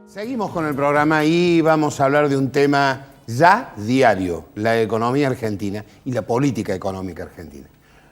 Seguimos con el programa y vamos a hablar de un tema ya diario, la economía argentina y la política económica argentina.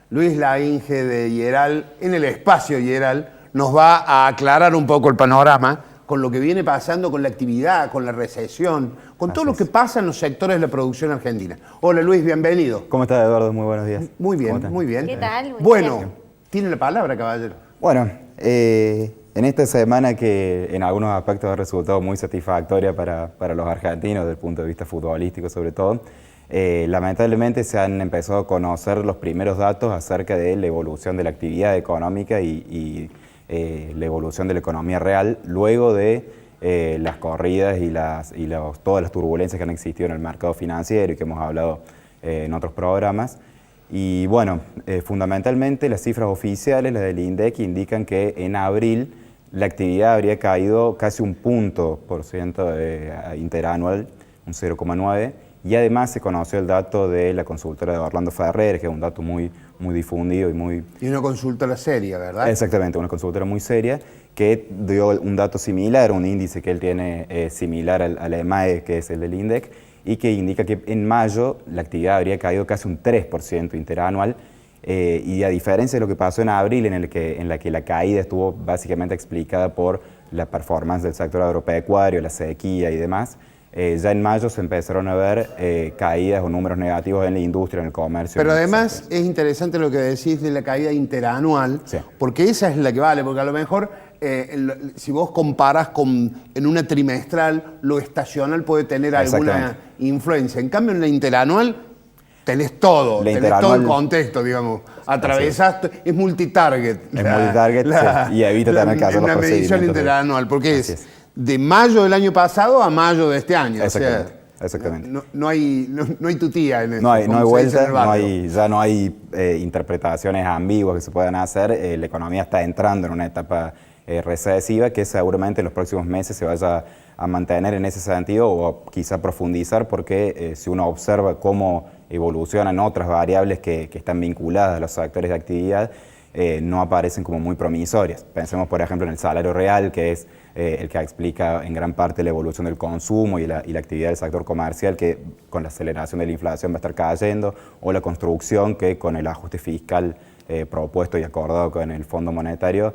Luis Lainge de Hieral, en el espacio Hieral, nos va a aclarar un poco el panorama con lo que viene pasando con la actividad, con la recesión, con todo lo que pasa en los sectores de la producción argentina. Hola Luis, bienvenido. ¿Cómo estás, Eduardo? Muy buenos días. Muy bien, muy bien. ¿Qué tal? Bueno, tiene la palabra, caballero. Bueno, en esta semana que en algunos aspectos ha resultado muy satisfactoria para los argentinos, desde el punto de vista futbolístico sobre todo, lamentablemente se han empezado a conocer los primeros datos acerca de la evolución de la actividad económica y la evolución de la economía real luego de las corridas y todas las turbulencias que han existido en el mercado financiero y que hemos hablado en otros programas. Y bueno, fundamentalmente las cifras oficiales, las del INDEC, indican que en abril la actividad habría caído casi 1% interanual, un 0,9%, y además se conoció el dato de la consultora de Orlando Ferrer, que es un dato muy difundido y muy... Y una consultora seria, ¿verdad? Exactamente, una consultora muy seria, que dio un dato similar, un índice que él tiene similar al EMAE, que es el del INDEC, y que indica que en mayo la actividad habría caído casi un 3% interanual, y a diferencia de lo que pasó en abril, en la que la caída estuvo básicamente explicada por la performance del sector agropecuario, la sequía y demás, ya en mayo se empezaron a ver caídas o números negativos en la industria, en el comercio. Pero además es interesante lo que decís de la caída interanual, sí, porque esa es la que vale, porque a lo mejor si vos comparás en una trimestral, lo estacional puede tener alguna influencia. En cambio, en la interanual tenés todo, todo el contexto, digamos. Atravesaste, es multitarget. Es multitarget, sí, y evita tener que hacer los procedimientos. Una medición interanual, porque es de mayo del año pasado a mayo de este año. Exactamente. O sea, exactamente. No hay tutía en eso. No hay vuelta, ya no hay interpretaciones ambiguas que se puedan hacer. La economía está entrando en una etapa recesiva que seguramente en los próximos meses se vaya a mantener en ese sentido o quizá profundizar, porque si uno observa cómo evolucionan otras variables que están vinculadas a los sectores de actividad, no aparecen como muy promisorias. Pensemos, por ejemplo, en el salario real, que es el que explica en gran parte la evolución del consumo y la actividad del sector comercial, que con la aceleración de la inflación va a estar cayendo, o la construcción, que con el ajuste fiscal propuesto y acordado con el Fondo Monetario,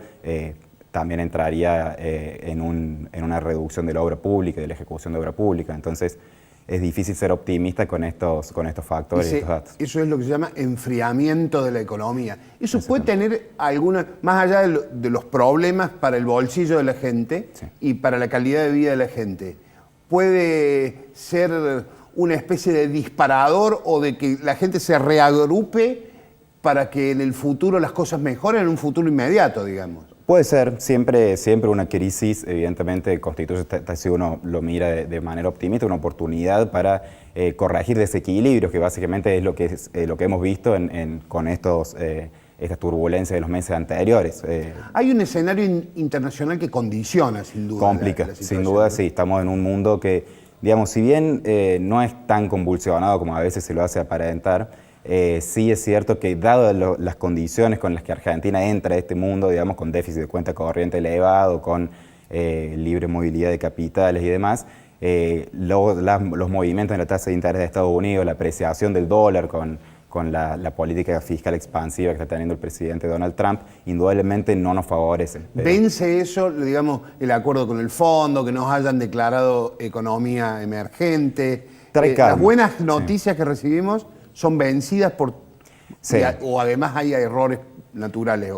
también entraría en una reducción de la obra pública y de la ejecución de obra pública. Entonces, es difícil ser optimista con estos factores y estos datos. Eso es lo que se llama enfriamiento de la economía. Eso puede tener más allá de los problemas para el bolsillo de la gente, sí, y para la calidad de vida de la gente, puede ser una especie de disparador o de que la gente se reagrupe para que en el futuro las cosas mejoren, en un futuro inmediato, digamos. Puede ser, siempre una crisis evidentemente constituye, si uno lo mira de manera optimista, una oportunidad para corregir desequilibrios, que básicamente es lo que hemos visto con estas turbulencias de los meses anteriores. Hay un escenario internacional que condiciona, sin duda. Complica, sin duda, sí. Estamos en un mundo que, digamos, si bien no es tan convulsionado como a veces se lo hace aparentar, sí es cierto que dado las condiciones con las que Argentina entra a este mundo, digamos, con déficit de cuenta corriente elevado, con libre movilidad de capitales y demás, los movimientos en la tasa de interés de Estados Unidos, la apreciación del dólar con la política fiscal expansiva que está teniendo el presidente Donald Trump, indudablemente no nos favorecen. ¿Vence eso, digamos, el acuerdo con el fondo, que nos hayan declarado economía emergente? Las buenas noticias, sí, que recibimos son vencidas sí, o además hay errores naturales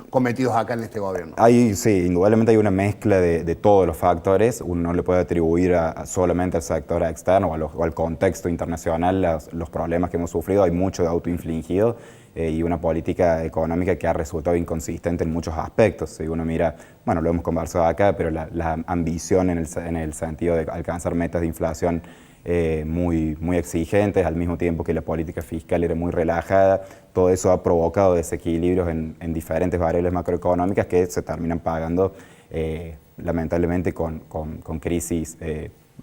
cometidos acá en este gobierno. Sí, indudablemente hay una mezcla de todos los factores. Uno no le puede atribuir solamente al sector externo o al contexto internacional los problemas que hemos sufrido. Hay mucho de autoinfligido y una política económica que ha resultado inconsistente en muchos aspectos. Si uno mira, bueno, lo hemos conversado acá, pero la ambición en el sentido de alcanzar metas de inflación muy exigentes, al mismo tiempo que la política fiscal era muy relajada. Todo eso ha provocado desequilibrios en diferentes variables macroeconómicas que se terminan pagando lamentablemente con crisis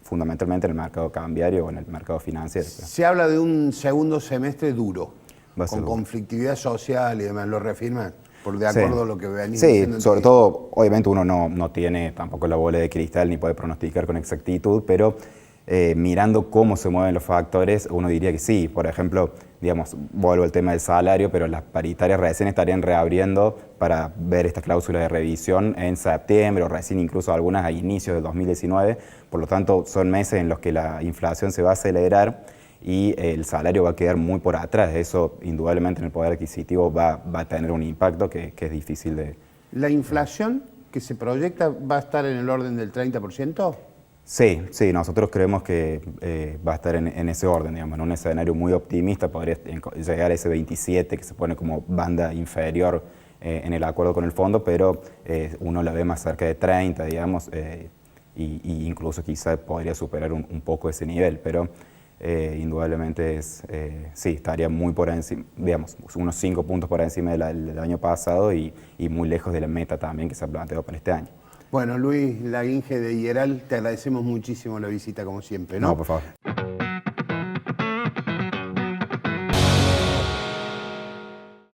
fundamentalmente en el mercado cambiario o en el mercado financiero. Se habla de un segundo semestre duro. Va a ser con duro. conflictividad social y demás, ¿lo reafirman? Por de Sí. acuerdo a lo que venís Sí, diciendo. sobre todo, obviamente uno no tiene tampoco la bola de cristal ni puede pronosticar con exactitud, pero mirando cómo se mueven los factores, uno diría que sí. Por ejemplo, digamos, vuelvo al tema del salario, pero las paritarias recién estarían reabriendo para ver esta cláusula de revisión en septiembre o recién incluso algunas a inicios del 2019. Por lo tanto, son meses en los que la inflación se va a acelerar y el salario va a quedar muy por atrás. Eso indudablemente en el poder adquisitivo va a tener un impacto que es difícil de... ¿La inflación que se proyecta va a estar en el orden del 30%? Sí, sí, nosotros creemos que va a estar en ese orden, digamos, en un escenario muy optimista, podría llegar a ese 27 que se pone como banda inferior en el acuerdo con el fondo, pero uno la ve más cerca de 30, digamos, y incluso quizá podría superar un poco ese nivel, pero indudablemente sí, estaría muy por encima, digamos, unos 5 puntos por encima del año pasado y muy lejos de la meta también que se ha planteado para este año. Bueno, Luis Laguinge de Hieral, te agradecemos muchísimo la visita como siempre, ¿no? No, por favor.